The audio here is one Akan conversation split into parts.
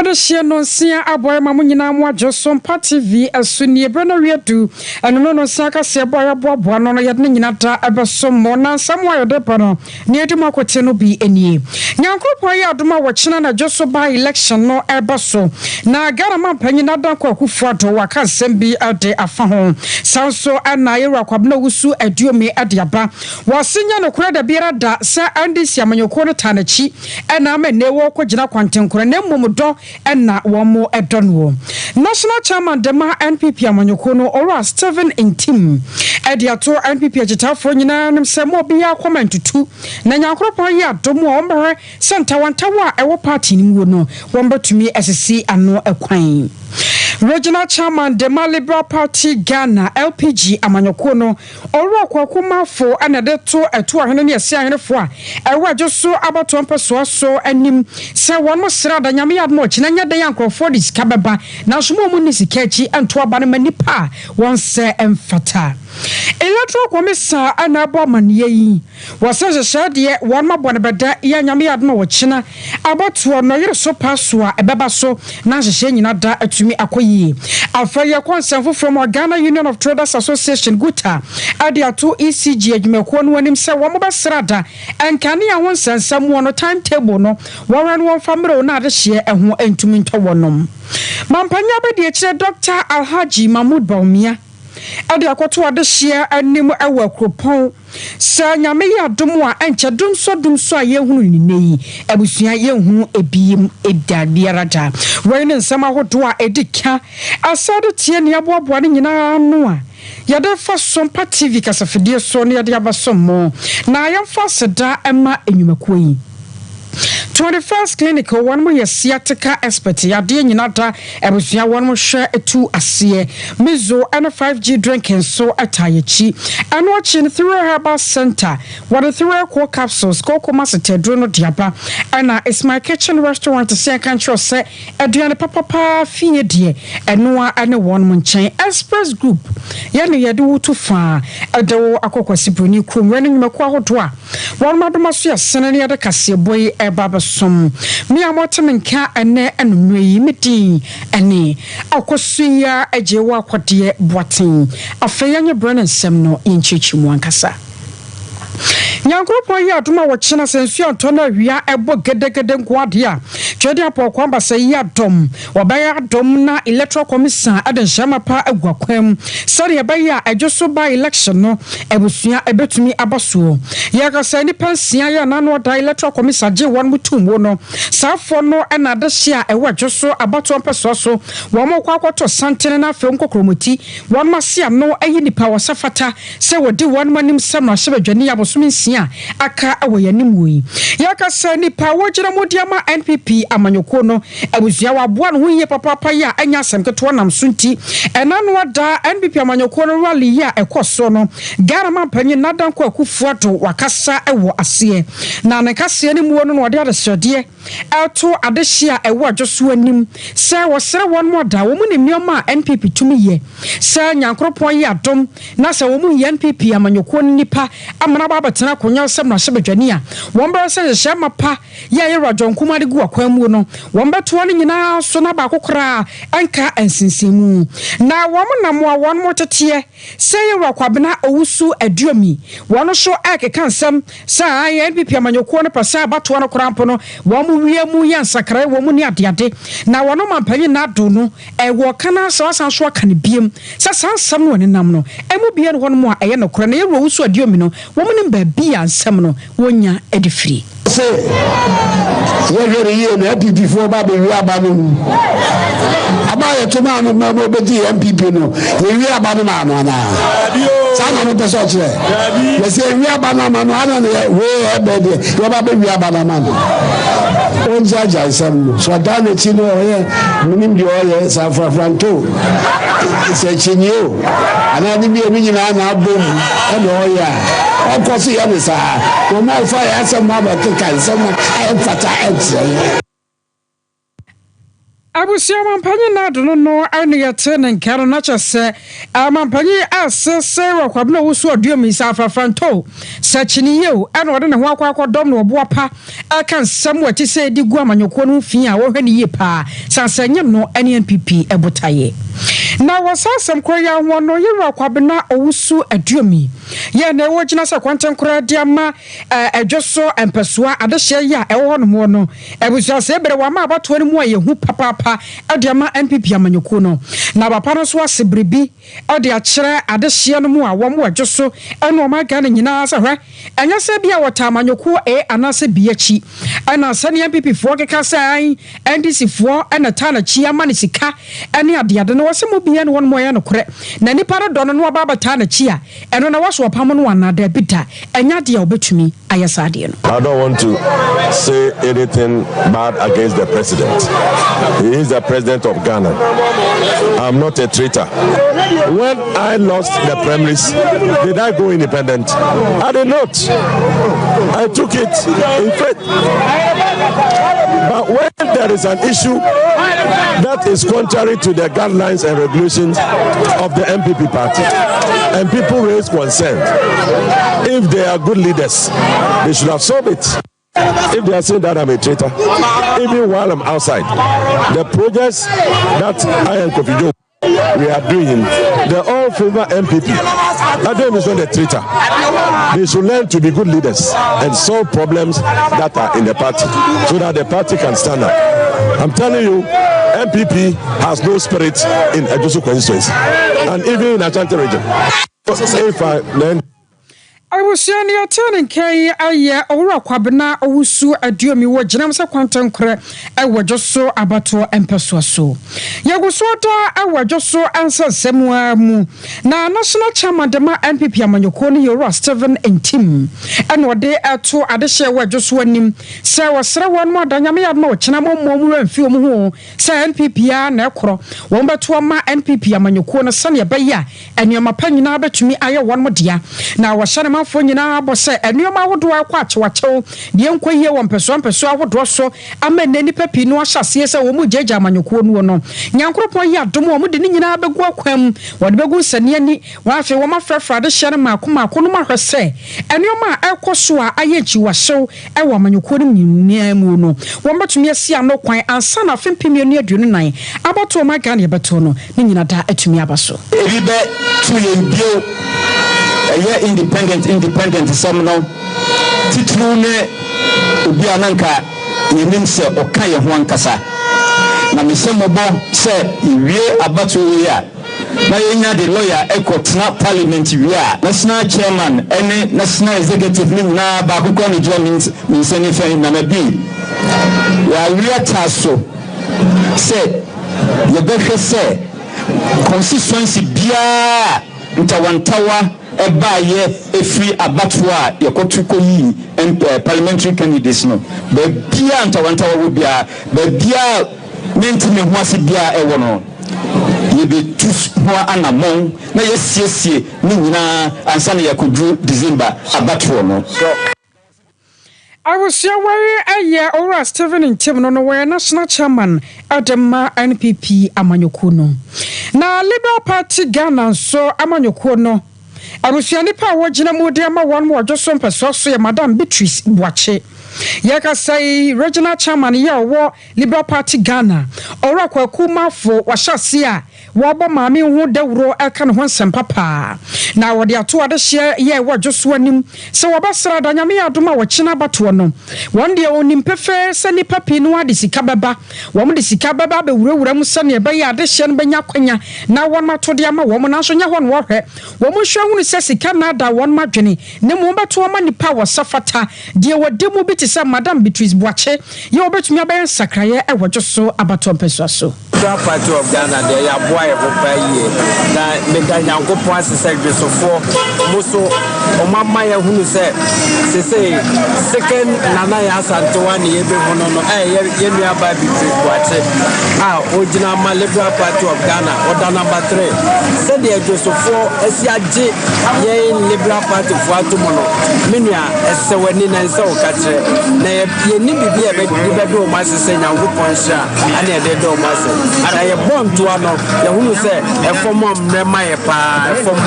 Share no sia aboy mamunyina mo adwo Sompa TV asuni ebrano wedu eno no saka se boy abobo no yedne nyina da ebesom mo na nsam wa yode pano ne edum akote no bi enie nyankopon ya adoma wo chena na dwoso ba election no ebeso na gara mampanyina da kwa kufuado waka nsem bi ade afa ho sanso ana yero kwabna wusu aduome ade aba wasinya no kura da biara da sa andi siamanyoko no tanachi ena ma newo kogina kwantenkora na mmodo ena womo edonwo national chairman dema NPP amanyoko no ora Steven Intim ediato NPP agitafo nyina nim se mo bia komentutu na nyankropon ya domo ombre senta wantawa ewo party ni mu no wombatumi SC ano ekwan Regional Chairman Dema Liberal Party Ghana LPG amanyoko no oro kwakomafo anadeto eto ahene ne ese ahenefo a ewa joso abato mpeso so anim se wonmo srada nyame yad no china nya dan yankrofo dis kabeba na somo mu ni sikachi ento aba ne manipa won se emfata Electoral Commission anabo maniye yi wase shade won mabone beda ya nyame yad no china abato no yere so paso a ebeba so na hye nyina da atumi akoyi afaya konsenfo from Ghana Union of Traders Association guta adiato ECG adwumako no anim se wo mobesrada enkane ya won sensam no timetable no woran won famre na ade hye eho entumi ntowonom mampanya be de kire Dr. Alhaji Mahmoud Baumia ade akoto ade hye anim ewa kropon sa nyame ya domo a enche dumso a yehunu ni nei abusua yehunu ebiem edabiarada wene nsama hodo a edika asade tie ne aboabo ne nyina no a yade fa Sompa TV kasafidie so ne yade abasomo na yamfa seda ema enyumakuo yi 21st clinical one mo yesiatica expert yade nyina da ebusua one mo hwe etu ase mizo and 5G drinking so atayechi and watching through herbal center what through core capsules kokoma setedro no diaba and it's my kitchen restaurant to say control say aduane papa fie die eno ane one mo nchen express group yane yade wutu fa edo akokwasi broni krom rene nyumako ahodo a one madoma so yasene ne yade kase boy eba som me amotemenka ene enumyi medi ene akosuya ajewa kwode boaten afeya nye brand nsem no inchichi mu ankasa nyankopon ya adoma wo chena sensu antona wia ebo gedegede nkwade a twede apokwa mbasa ya dom obaya dom na Electoral Commission adenshama pa agwakwam sori ebaya adwoso ba election no ebusua ebetumi abaso ya kasa ni pansia ya nano da Electoral Commission je won mutum wo no safo no na de hia ewa adwoso abato mpeso so wo mo kwa kwato santene na afem kokromoti won masia no ayi nipa wasafata se wodi won manim sam na hyebadwani ya bosumi aka awoyanim wi yakasa nipa wojira modiama NPP amanyoko no abusua waboa no huye papa ya anya asem nam sunti enano ada NPP amanyoko no rally ya ekoso no gara mampanyi nadan kwa kufuato wakasa ewo ase na ne kase ni muwo no ode adesode eto adehia ewo adwoso anim se wosere won moda wo mu ne nioma NPP tumi ye se nyankropon ya dom na se wo mu NPP amanyoko nipa amana babatena konya sem na hyebadwani a womba se hyema pa ya yero dwonkuma de gu akwamu no womba to ne nyina so na ba kokora anka ansinsemu na womnamo a won motete se yero kwabena owusu aduomi wono so akeka nsem sa ya NPP amanyoko no pasa abato no korampo no womu wiemu ya nsakrai womu ni adeade na wono mampanyi na do no ewo kana so asanso aka ne biem sa sansam no ne nam no emu bia no hono mo a eye no kora na yero owusu aduomi no womu ne ba bia nsem no wonya edifri say we very year na NPP for ba be wi aba no aba ye to ma no ma be di NPP no we wi aba no na no na sa na no peso kire we say wi aba na ma no ana we e be de we ba be wi aba na ma no onja ja isam so da na ti no ye minim di oye sa franto se chinyo ana ni bi e nyina na abom e no oya of course ya ni sa no ma fa ya some ma ba ka some I am fata Abusia mampanyi na do no anu yete ne nkaro na chese mampanyi asese wakwabna wusu aduomi sa afafanto sachini yeo anu ode ne ho akwadom no obo apa aka nsam wati se digu amanyoko no fi a wo hwe ne yepa sansanyem no NNPP ebotaye na wasasem kroya ho no yewa kwabna owusu aduomi ye na wo gina sa kwanten kura dia ma adwoso empesoa adehye ya ewo no mo no ebusia se bere wa ma abato ne mu aye hu papa adiama NPP amanyoko no na bapa no so asebrebi odi a kire adehye no mu a wo mo adwoso eno ma ga ne nyina sa hwe enya se bia wota amanyoko anase biachi ana sane NPP fo keka sai NDC fo ana tana chi ama ne sika ene ade no wose mo bia ne won mo ya no kore na nipa no do no aba bata na chi a eno na waso pam no anada bida enya de obetumi ayesa ade no. I don't want to say anything bad against the president. He is the president of Ghana. I'm not a traitor. When I lost the primaries, did I go independent? I did not. I took it in faith. But when there is an issue that is contrary to the guidelines and regulations of the MPP party, and people raise concern, if they are good leaders, they should have solved it. If they are saying that I'm a traitor, even while I'm outside, the projects that I and Kofi Joe we are doing, they all favor MPP. Adam is not a traitor. They should learn to be good leaders and solve problems that are in the party so that the party can stand up. I'm telling you, MPP has no spirit in Edosu constituency and even in Ashanti region. If I learn I was saying you're turning K or Kwabena Owusu aduomi wo ginam sa kwantan kre I was just so abato empeswa so. Yagusota I was just so answer semwa mu na national chairman dema NPP amanyoko ni Yoro Steven and Tim and what they are to adeshe wa just wanim say wasra wan mo danyame ya ma ochina mo mfi omu ho say NPP ya na ekro won beto ma NPP amanyoko no sane ya baya enyoma panyina betumi aye won mo dia na wahye for nyina abose enuoma wodo akwa achewachew de enkoyie wo mpeso awodo so amene nipa pi no ahyase se wo mu jeja amanyoko no no nyankropon yi adom wo mu de nyina begu akwam wo de begu sane ani wa afi wo mafrafra de hye no mako no mahwese enuoma ekoso a ayechi wahyew e wo amanyoko no nyinam no wo betumi asia no kwan ansa na fempem enu aduonu nan abato ma Ghana beto no ne nyina da atumi abaso ebibe tu yembio independent some no titru ne obi ananka yenim se oka ye ho ankasa na mesemobo se iwie abato wi a na yenya de lawyer ekotena parliament wi a national chairman ene national executive ni na ba akoko ni joint minseni fe na bi ya wi taso se ye behwe se constituency bia ntawantawa ebaye efri abatwa yakotuko yi parliamentary candidates no be bia ntawantawa wo bia be bia mentime ho ase bia ewo no ye be tus ho anamon na yesiesie ni nyina ansa na yakodru December abatwa no I was Ora Steven and Tim no where national chairman Adema NPP amanyoko no na Liberal Party Ghana so amanyoko no abusuani pa wo gina mu de ma won mo just so mpeso so ya Madam Beatrice Boache yaka say regional chairman ya wo Liberal Party Ghana ora kwaku mafo wahase a wo bo maame hu dawro aka ne ho nsempapa na wo de ato ade hye ye wo joso anim se wo basra da nyame adoma wo kina bato no won de onim pefe se ni papi no ade sika beba wo mo de sika beba be wurawura mu se ne be ya ade hye no benya kwanya na won mato de ama wo mo na so nya ho no wo hwe wo mo hwe hu se sika na da won madwene ne mo beto ma nipa wo safata de wo de mu bi ti se Madam Beatrice Boache ye obetumi abayan sakraye e wo joso abato mpeso so Liberal Party of Ghana there ya boy ye na mega nyankopon asese dwesofo muso omama ya hunu se second nana ya asantewa ne yebe hono no ye nua ba bi kwache ogina ma Liberal Party of Ghana order number 3 said the dwesofo esi age ye Liberal Party fo atomo menua esewani na nsa o kache na ye ni bibia be do ma asese nyankopon sha ane de do ma se ana ye bonto ano ye hunu se efom mrema ye pa efom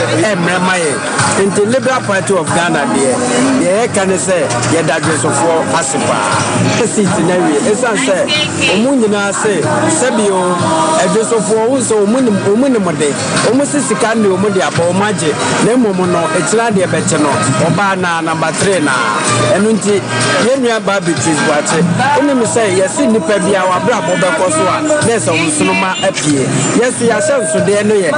mrema ye into Liberal Party of Ghana there ye can say ye dadwesofo asipa seat na we esan say omunyina say sebio edwesofo wo so omuni mode omusi sika ne omudi aba omaje na emomo no ekira de beche no oba na number 3 na enu nti ye nua ba bitis wache oni me say yes nipa bia wa bra bo be koso a na so nsunoma apie yes ya senso de no ye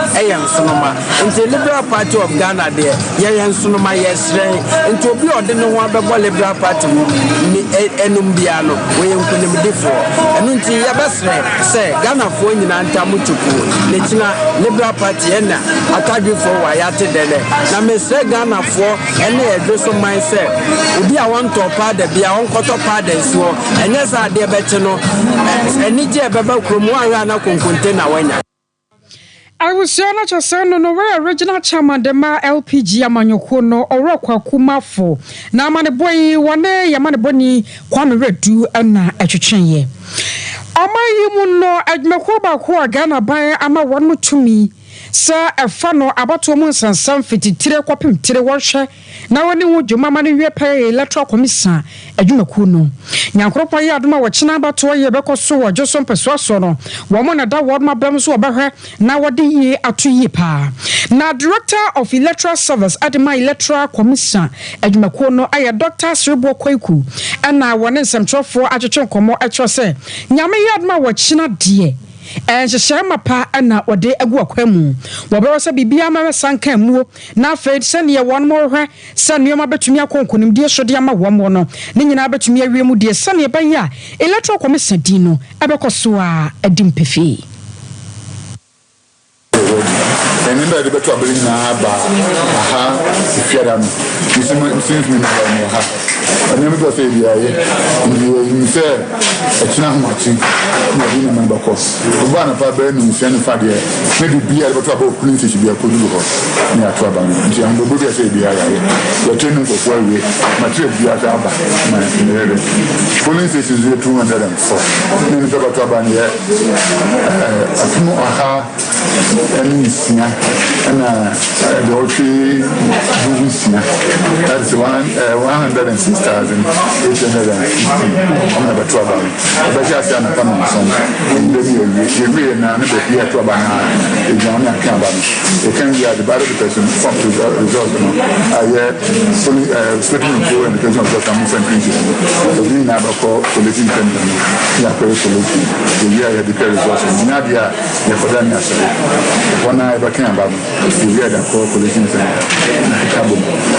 nsunoma nti Liberal Party of Ghana de ye nsunoma yes nti obi ode no ho abebo Liberal Party mu ni enum bia no we nkunim defo enu nti ya besre say Ghana fo nyina ntamu chuku ne kina Liberal Party ena atadwefo wa ya tedele na mesre Ghana fo ene edweso man say obi a won top da bia won koto pada nsuo enye sa de beche no enije beba kromu ahwa na konkonte na wanya I was saying no where original chairman de ma LPG amanyoko no orokwa kumafo na mane boy wane ya mane boni kwame redu na etwetwenye amayi mu no admeko ba ko Ghana ban ama wonu tumi sa efa no abato mu nsansam fititire kwapem tire wohwe na woni hu dwuma ne wie pay electoral commission adwumaku no nyankropo ye adoma wo kina abato ye bekoso wo joso mpeso so no wo mo na da wo ma bam so obehwe na wode ye ato ye pa na director of electoral service adema electoral commission adwumaku no aye Dr. Sribo Kwaku na woni nsamtrofo atwetwe komo atwo se nyame ye adoma wo kina de shema pa na ode agu akwamu wo be wose bibia ma sanka muo na afed sene ye won mo hwe sene ma betumi akonkonim die so de ma wo mo no ne nyina betumi awiemu die sene ba ya electoral commission di no abekoso a adimpefi Remember the better bring na ba aha fiara no since me na ha and me go say bia ye you say echina homachi na bi na member course oba na pa be no fian fa de maybe bia the better about police should be a kodu ho ni atwa ba nti am bobo bia say bia ye we training for 4 we material bia ta ba na nere police is 204 ni the better ba ni atumo aha and the Ochi Busia. That's 106,850. I'm never trouble. But just an apartment song. You really now never hear trouble. It's only a camera. You can be at the bottom of the person from the result. I hear splitting the and because of the movement creature. So we never call collecting pendant. Yeah, collecting. The year the results. Nadia, the Fodania. One I ever came about the year that called collision center.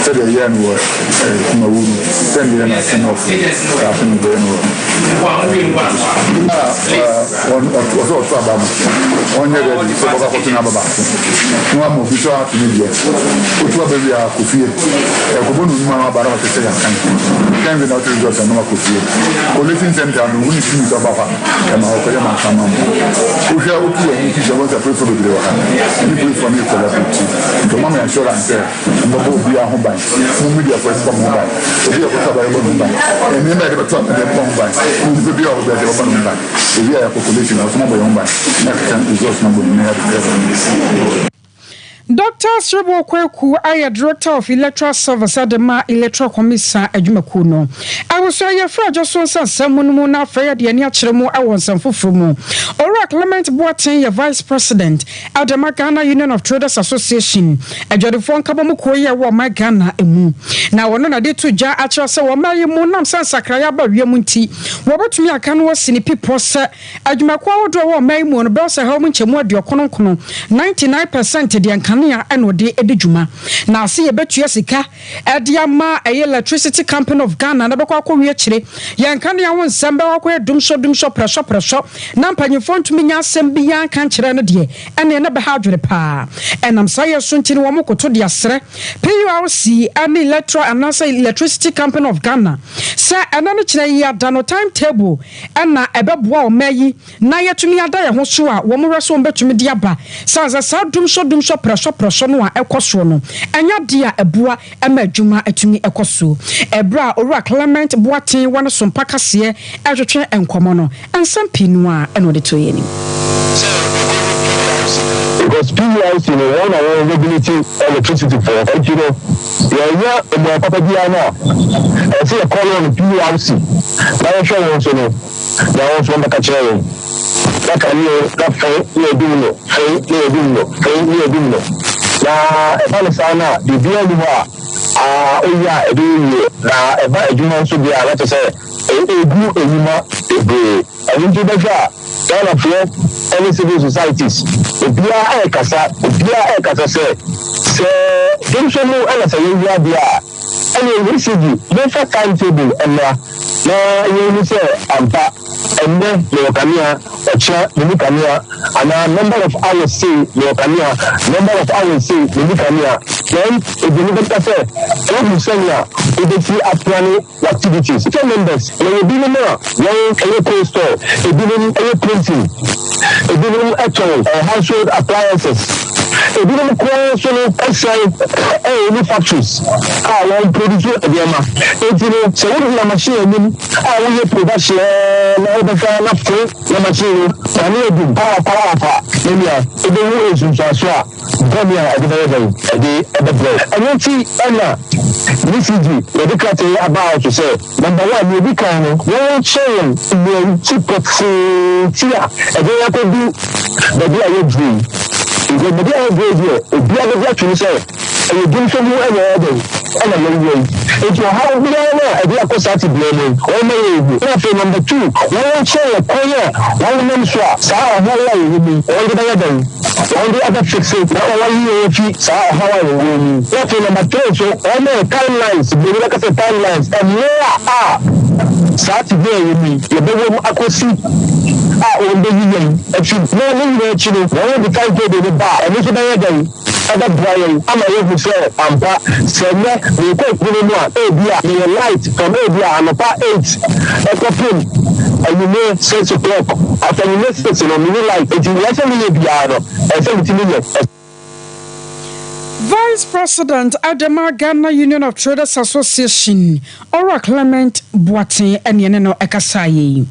So the year was send the send off happening going on. One year that is about Ababa. No more visual to media. Which was very coffee. A Kubun Mama Barra to say, can be not results and no coffee. Collision center and we see Ababa and our Kayama Sama. We shall do anything that was a preferable. People from your collaborative. The moment insurance there, and the boat be a home bank. No media for some home bank. If you have a home bank, and you make a truck and a home bank, you could be over there, the home bank. If you have a population of some home bank, next time results number in the Dr. Sribo Kwaku, I am Director of Electoral Service at the Ma Electoral Commission Adwumaku no. I was so your friend just on someone na fair the anya chremo I want some fufumu. Ora Clement Boateng, your Vice President at the Ghana Union of Traders Association. A jodifon kabamuko ya wa my Ghana emu. Now one na de to ja actual say wa my mu nam san sakraya ba wiemu nti. Wo betumi aka no sini people say Adwumaku wo do wa my mu no be say how mu nchemu ade okono 99% de anka nkanea eno de edijuma na ase ye betua sika ediama electricity company of Ghana na bekwa akɔwie kyire ye nkanea wo nsembe wakɔ dumsho pressure na mpanyefo ntumi nya asɛm bi yan kan kyerɛ no de ene ne be ha adwere pa enam saye so ntini wo mokoto de asere PURC and Electoral and Electricity Company of Ghana say enano kyerɛ yi ada no timetable na ebeboa o mayi na yetumi ada ye ho so a wo mo reso betumi de aba sanza sa dumsho pressure no a ekoso no enya de a ebua ema adwuma atumi ekoso ebra owura Clement Boaten won Sompa kase ehwetwe enkomo no ensam pinu a eno de to yeni because PURC in one hour regulating electricity for yeah, Papa Diana, I see a call on PURC. Now, show you also know. Now, also on the catcher. That can you, that fail, you do. Now, if I sana, the deal you are, oh yeah, I do you. Now, if I do not so be, I like to say, a good I want to be all of you, any civil societies. If you are a casa, say, don't show no other say you are there. Any receive don't for timetable and now you say ampa and then your camera or chair the camera and a number of hours say your camera the camera then if you look at it what you say here if you see planning activities if members when you be more one cold store if you printing if you actual household appliances if you don't call outside any factories one produce so what is the machine we production na free na machine and we do power maybe it do is so come here at the break and you see this is the decree about to say number one you be kind one chain the support tia and they have to do the dream because the idea is the other to say and you do some more and if you have a idea of such a blame or maybe number two one chain one man swap how you be all the other fixes now one year how I will number three so all the timelines the like I said timelines and more Saturday with me you be akosi on the union if you no actually one the time to the bar and if you other Brian, I'm able to say, Ampa, said, we take the light from Abia and about 8 o'clock, and you may 6 o'clock. After you make 6 o'clock, you like it. You actually be out of 70 million. Vice President Adema Ghana Union of Traders Association Ora Clement Boaten Enyeneno Ekasaye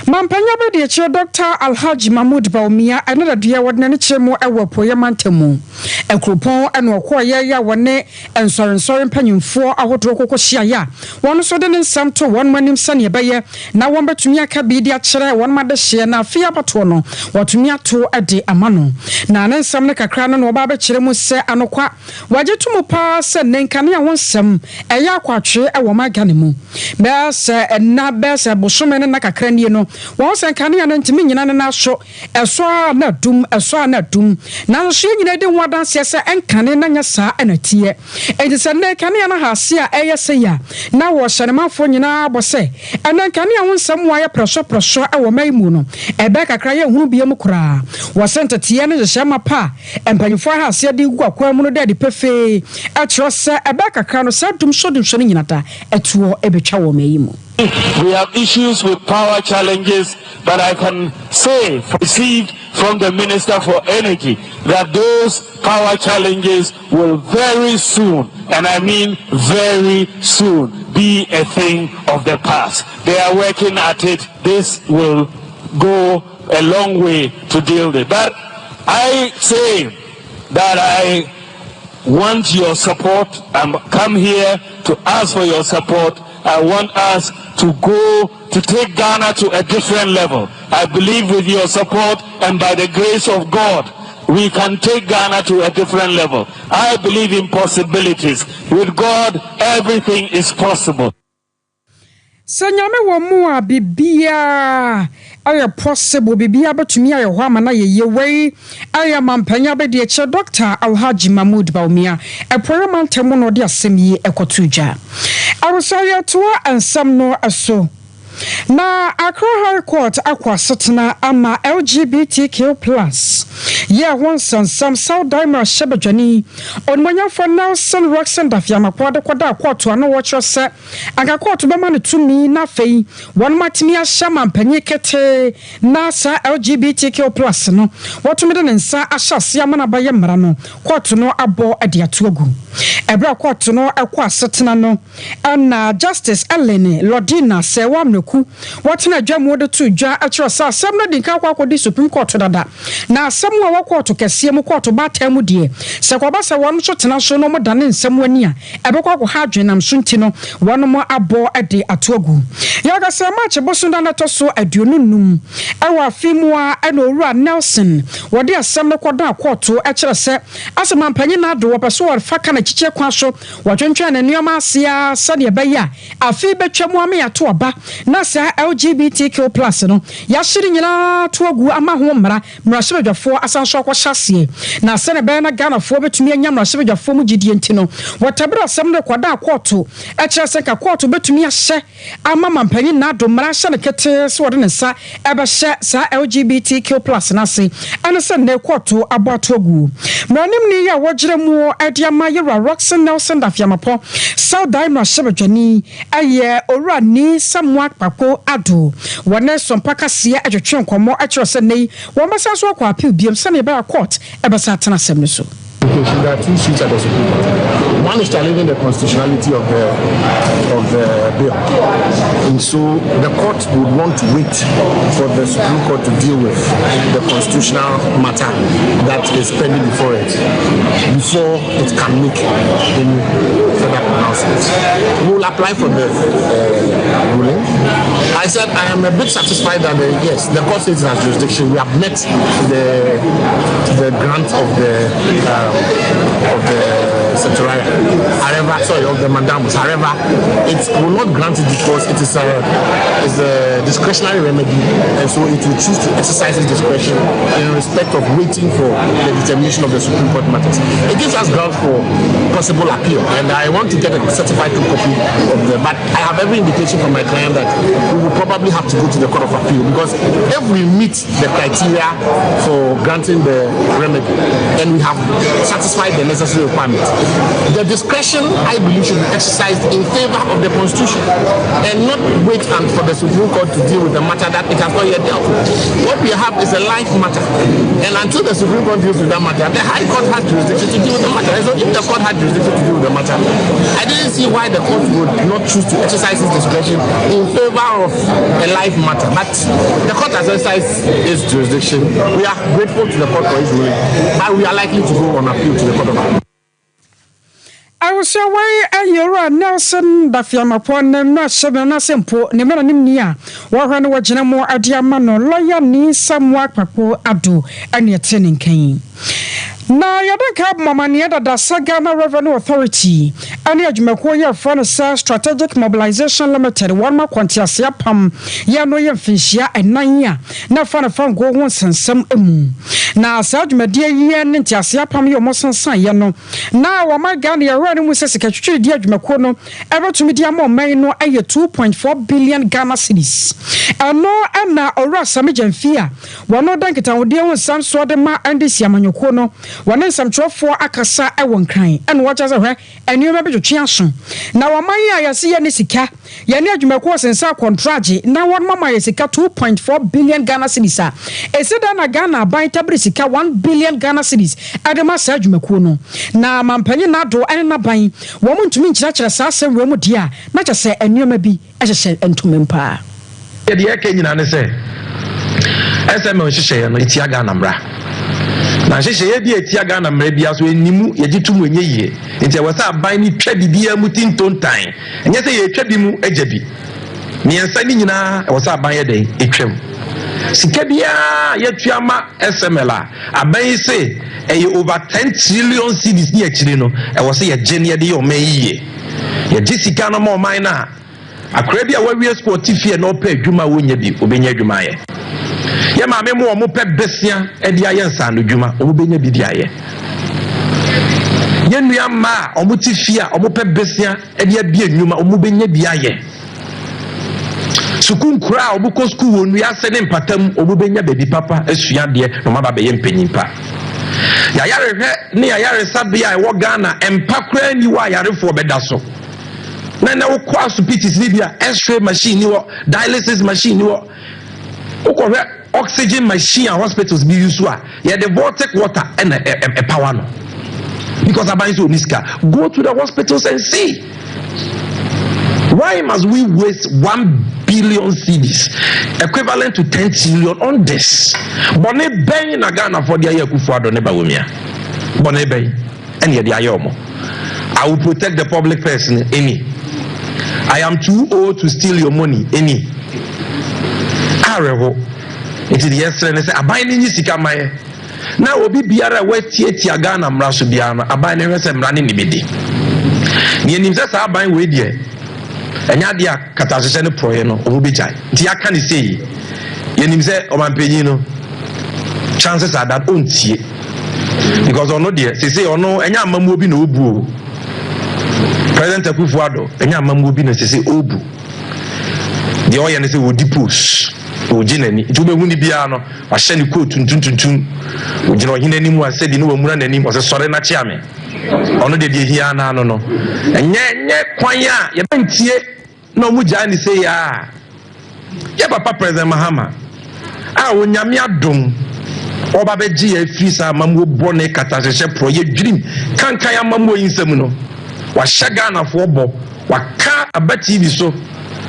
Mampanya be de Dr. Alhaji Mahmoud Baumia another dear wadnani chemo ewo poye mantemu ekropon eno okoye ya wone ensorensoren panyimfo ahodo kokohia ya won so de nsam to won manim sane beye na won betumi aka bi di akere won made hye na afia bato no watumi ato ade amano na nsam ne kakra no oba be kire mu se anokwa waje tumu pa se nenkane a wonsam eya kwatwe ewo magane mu be se na be se bosome ne na kakra nie no won se nkane ya ntimi nyina ne na so eso na dum na so nyina de wadan se enkane na nya saa enatie enti se ne kane ya na hase a eyese ya na wo hyeremanfo nyina bose ena nkane a wonsam wa ya preso ewo maimu no ebe kakra ye hunu biem kura wo sentatie ne hyema pa empanyfo hase de gu akwa mu no de pefe atrose ebe kakra no sa dum so ne nyinata etuo ebetwa wo maimu. We have issues with power challenges, but I can say, received from the Minister for Energy, that those power challenges will very soon, and I mean very soon, be a thing of the past. They are working at it. This will go a long way to deal with it. But I say that I want your support. I'm come here to ask for your support. I want us to go to take Ghana to a different level. I believe with your support and by the grace of God, we can take Ghana to a different level. I believe in possibilities. With God, everything is possible. Sanyame wo mu a bibia aya possible bibia betumi aye ho amana ye wei aya mampanya be de che Dr. Alhaji Mahmoud Baumia eporeman temu no de asem yi ekotuja arosaye to ansam no aso na Accra High Court akwa setena ama LGBTQ+ yeah once and some South Diamond Shebejani on manya for Nelson Roxon Dafiama kwada court ano watch se aga court be man tumi na fei one matimi ashama mpanye kete na sa LGBTQ+ no watumi de nsa ahyase amana baye mmara no court no abo ade atogu ebra court no akwa setena no na Justice Ellen Lodina se wamneku watena dwamu de to dwa akira sa asem na dinka akwa Supreme Court dada na asem wa court kese mu court ba tamu die se kwaba se wonu so tena so no mo dane nsem ani a ebekwa ko ha dwenam so nti no wonu mo abo ade atogu ya ga se match bosunda na to so aduonunum ewa fimu a na owura Nelson wode asem no koda court akira se asem ampanyi na do wopeso wo faka na chiche kwa so wotwentwa na nioma asia sane ebeya afi betwamu ame ya to oba na sa LGBTQ+ no ya shiri nyina to agu ama ho mmara mrashebedwafo asanso akwhyase na sene be na Ghana fo betumi anya mrashebedwafo mu gidie enti no watabra asem ne kwada court ekire se ka court betumi ahye ama mampanyi na do mmara hye ne kete so wode ne sa ebe hye sa LGBTQ+ na se ane se ne court abato agu mranim ni ya wogire mu ade ama yera Roxon Nelson Dafiamapo South Diamond Shebejani aye owura ni samwa Pako ado wone Sompa kase adwetwe nkomo akire se nei won besa so akwa appeal biem se ne ba court e besa tena sem ne so. There are two suits at the Supreme Court. One is challenging the constitutionality of the bill, and so the court would want to wait for the Supreme Court to deal with the constitutional matter that is pending before it can make any further pronouncement. We will apply for the ruling. I said I am a bit satisfied that yes, the court says it has jurisdiction. We have met the grant of the Secretariat, of the Mandamus. However, it will not grant it because it is a discretionary remedy, and so it will choose to exercise its discretion in respect of waiting for the determination of the Supreme Court matters. It gives us grounds for possible appeal, and I want to get a certified copy of the. But I have every indication from my client that we will probably have to go to the Court of Appeal because if we meet the criteria for granting the remedy, and we have satisfied the necessary requirements, the discretion, I believe, should be exercised in favor of the Constitution and not wait for the Supreme Court to deal with the matter that it has not yet dealt with. What we have is a life matter, and until the Supreme Court deals with that matter, the High Court has jurisdiction to deal with the matter. And so if the court had jurisdiction to deal with the matter, I didn't see why the court would not choose to exercise its discretion in favor of a life matter. But the court has exercised its jurisdiction. We are grateful to the court for its ruling, but we are likely to go on appeal to the Court of Appeal. I was away a year Nelson Dafiamapo na shebe na sempo ne mena nim ni a wo hwa ne wagina mo adiama no lawyer ni samwa Pako ado ane tenin kan na yadaka mamania da Ghana Revenue Authority ani adwumako ye front Strategic Mobilization Limited one ma kwantiase apam ye no ye mfinhia enan a na fa go won sensem emu na sa adwumadie ye ne ntiase apam ye mo sensan ye no na wa ma Ghana ye hwa ne mu sesika twitwi di adwumako no ebetumi di am man no aye 2.4 billion Ghana cedis eno na ora samejamfia wono dankita wode won samso de ma andisi amanyoko no wane samtrofo akasa ewon kran ene wo chaze hwe enioma betwetwe aso na waman ya yase ye ne sika ye ne adwumako sensa contract na won mama ye sika 2.4 billion Ghana cedis a esida na Ghana ban tabri sika 1 billion Ghana cedis adema sa adwumako no na mampanyi na do ene na ban wo muntumi nkyira sa asem we mu dia na kyese enioma bi ehye entumempa ye de yake nyina ne se SMO hyehyɛ no etia Ghana mra na hyehyɛ ye bi etia Ghana mra bia so enimu ye gitum enye yie nti e wasa aban ni twa bibia mu tintontan enye sɛ ye twa bi mu agya bi miensa ni nyina e wasa aban ye den etwam sika bia ye tuama SML a aban se e over 10 trillion cedis ni akiri no e wasa ye gye ne ye de ye oman yiye ye gye sika no ma oman na akredi a wawie school tifie na opa adwuma wonya bi obenya adwuma ye ye ma me mo pe besia e dia ye nsa no dwuma obenya bi dia ye ye nua ma omo tifie a omo pe besia e dia bi adwuma obenya bi aye sukun kura obuko school wonu ya se ne mpatam obenya baby papa asua de no ma ba be ye mpanyimpa ya yare ne ya yare sabia e wo Ghana empa kura ni wa yare fo beda so na wo kwa supitis libya x-ray machine ni wo dialysis machine ni wo ko oxygen machine and hospitals be used to yeah the vortex water and a power no because about so niska go to the hospitals and see. Why must we waste 1 billion cedis equivalent to 10 trillion on this? Bone ben na Ghana for the Yakufuado Nebawumia. Bone ben and yet the Ayomo. I will protect the public person. Any. I am too old to steal your money. Any. Arevo. It is the yesterday say abine ni sika maye. Na obi biara we tie Ghana mraso biara abine we say mrane ni bedi. Ni enim say abine we die. Enya dia katasese ne proye no omo bejai. Nti aka ne sei. Yenim say o mampanyi no chances are that ontie. Because ono dia say ono enya amamu obi na obu. President Akufo-Addo enya amamu obi na say obu. The oye ne say odi post. Ojinani tube huni bia no ahye ne coat tuntuntun ojina ohina ni mu asedi no wamura nani mo se sore na chiame ono de hia na no enye kwan a ye bantie na mu ja ni say ya ye papa president Mahama a onyame adom oba beji ya free sa mamu bone katasese pro ye dream kankan ya mamu yinsam no wa shaga na fo bo wa ka aba TV so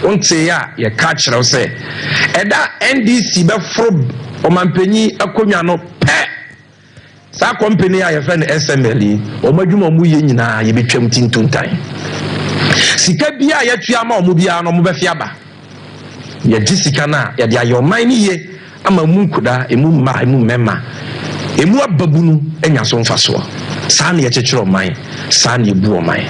onte ya ye ka kire wo se eda NDC be fro o mampanyi akonwa no pe sa company a ye fe no SML o madwuma mu ye nyina ye betwam tintuntan sika bia ye tua ma o mu bia no mo be fiaba ye disika na ye de ayoman ni ye ama mu nkuda emu ma emu mema emu ababunu enya so mfaso sa na ye kyekere oman sa na ye bu oman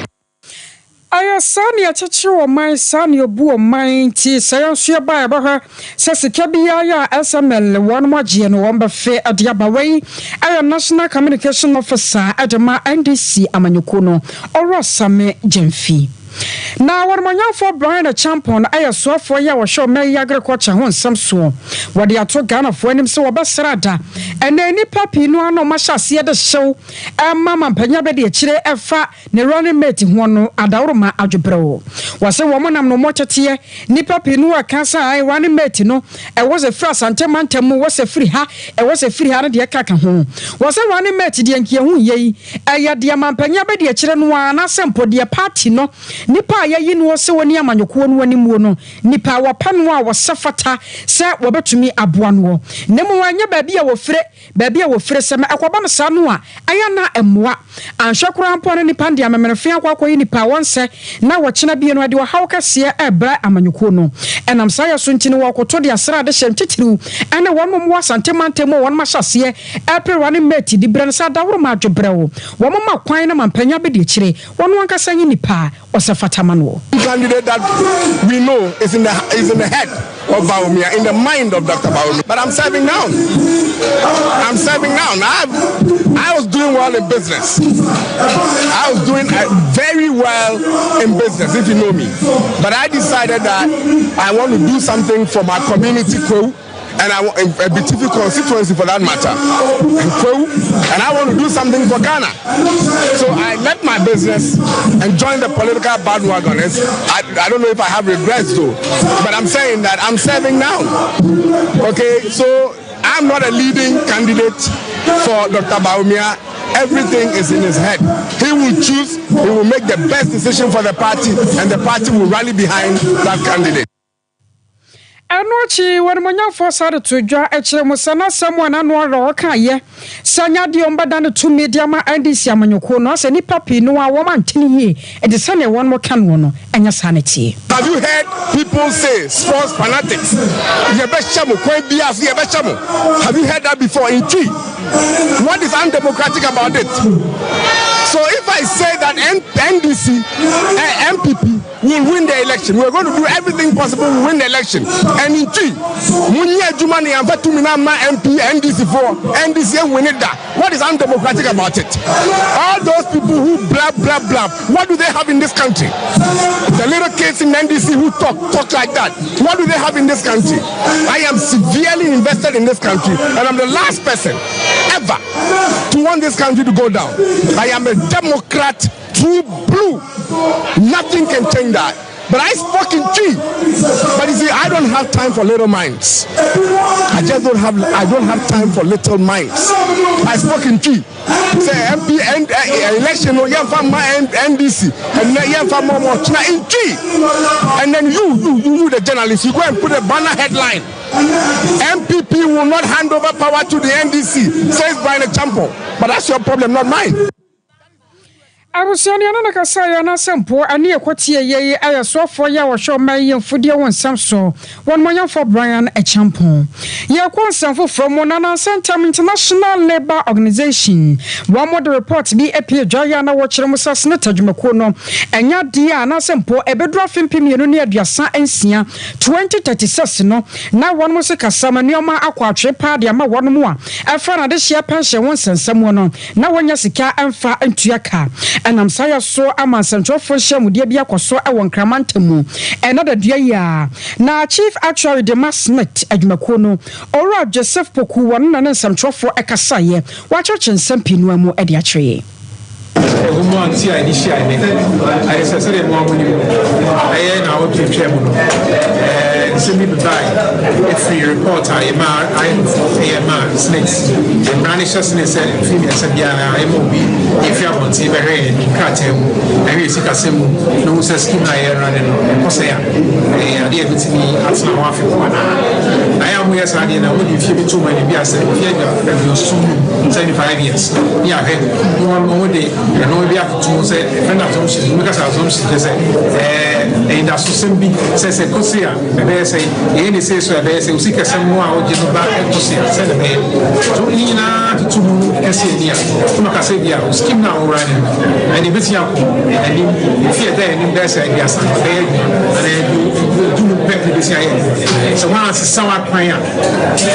aya sani acheche wo man sani obu o man ti sayansu ba ya ba se sika biya ya SML won mo je no won ba fe adiaba wei aya National Communication Officer adema NDC amanyuko no orosame Jemfi na warmanya for Brian a champion aya so for ya wo show me agriculture ho nsam so wode ato Ghana fo anim se wo besrada ene ni papi no ano mahase de hyew mama mpanya be de kire efa ne running mate ho no adawroma adwobrɛwo wase wo monam no mokyete ni papi no aka sa ai running mate no was a first antemantam was a free ha was a free ha de kaka ho wase running mate de ankie ho yei aya de mampanya be de kire no ana sempo de party no nipa yayi no se woni amanyoko no animuo no nipa wapano a wasafata se wobetumi aboa no nemu wanya baabi a wofre se ma akwaba no sa no a aya na emmoa anhwekura mpo no nipa ndia memerefe akwakoyi nipa wonse na wokyena bie no ade wo hawkase ebra amanyoko no enam sa ya so ntini wo koto de asra de hyemtitiriu ene wonmo mo asantemantem won ma hyase april running mate di brɛ sa dawro ma adwobrɛwo wo ma kwan na mampanya be de kire wono ankasa nyi nipa candidate that we know is in the head of Bawumia, in the mind of Dr. Bawumia. But I'm serving now. I was doing well in business. I was doing very well in business, if you know me. But I decided that I want to do something for my community crew. And I want a BTV constituency for that matter, and I want to do something for Ghana. So I left my business and joined the political bandwagoners. I don't know if I have regrets though, but I'm saying that I'm serving now. Okay, so I'm not a leading candidate for Dr. Bawumia. Everything is in his head. He will choose, he will make the best decision for the party, and the party will rally behind that candidate. Anochi warmonya forsade to dwa ekire musana someone anu ro ka ye sanya de ombada no to media ma NDC amanyoko no ase nipa pi no a wo mantini ye e de sane won mo kan wo no enya sanity. Have you heard people say sports fanatics? Ye be chamo kwan bias ye be chamo. Have you heard that before in T? What is undemocratic about it? So if I say that NDC MPP will win the election. We're going to do everything possible to win the election. And in three, Munya Jumani and Fatumina MP, NDC for NDC and win it. What is undemocratic about it? All those people who blab, what do they have in this country? The little kids in NDC who talk like that, what do they have in this country? I am severely invested in this country, and I'm the last person ever to want this country to go down. I am a Democrat, true blue. Nothing can change that. But I spoke in G. But you see, I don't have time for little minds. I don't have time for little minds. I spoke in G. Say MP election or NDC and in G. And then you the journalist, you go and put a banner headline. MPP will not hand over power to the NDC, says Brian Champo. But that's your problem, not mine. I was saying, I was saying, I near Quatia, I saw for your show, my young Fudia one Samso, 1 million for Brian a champion. Your consul from Monana Centum International Labour Organization. One more the reports be appear Jayana watching Musa Senator Jumakono, and your dear Nasampo, a bedrough Pimino near Diasa and Sia, 2036. No, now one was a Casama Nioma Aquatre Party, ama one more. I found this year pension once and someone. Now when Yasika and far into your car. And I'm sorry, so I'm a central for shame with Yabia Koso, I want Cramantamu. Another dear. Now, Chief Actuary de Massmet at Macono, or Joseph Poku, one and some trophy for Ekasaye, watch out and some Pinuamo Ediatre. Woman, see, I initially, I said, more money. I now to chairman. Send me by a free report. I am a snakes. And Branishes said, female said, yeah, I will be if you want to be in Katem. I will see Casemo, no scheme I run and Hosea. I did with me at some half of one. I am where I did not if you be too many years and you soon 75 years. Yeah, one more day. And no be able to say, friend of Thompson, because I was say, and that's so simple. Says a Cosia, and say, any says so, they say, seek some more, or just back and Cosia, said the man. So, Nina to Cassia, Macasavia, skim now running, and if it's young, and if you're there, and there's a gas, and then you do better this year. So, once a summer prayer,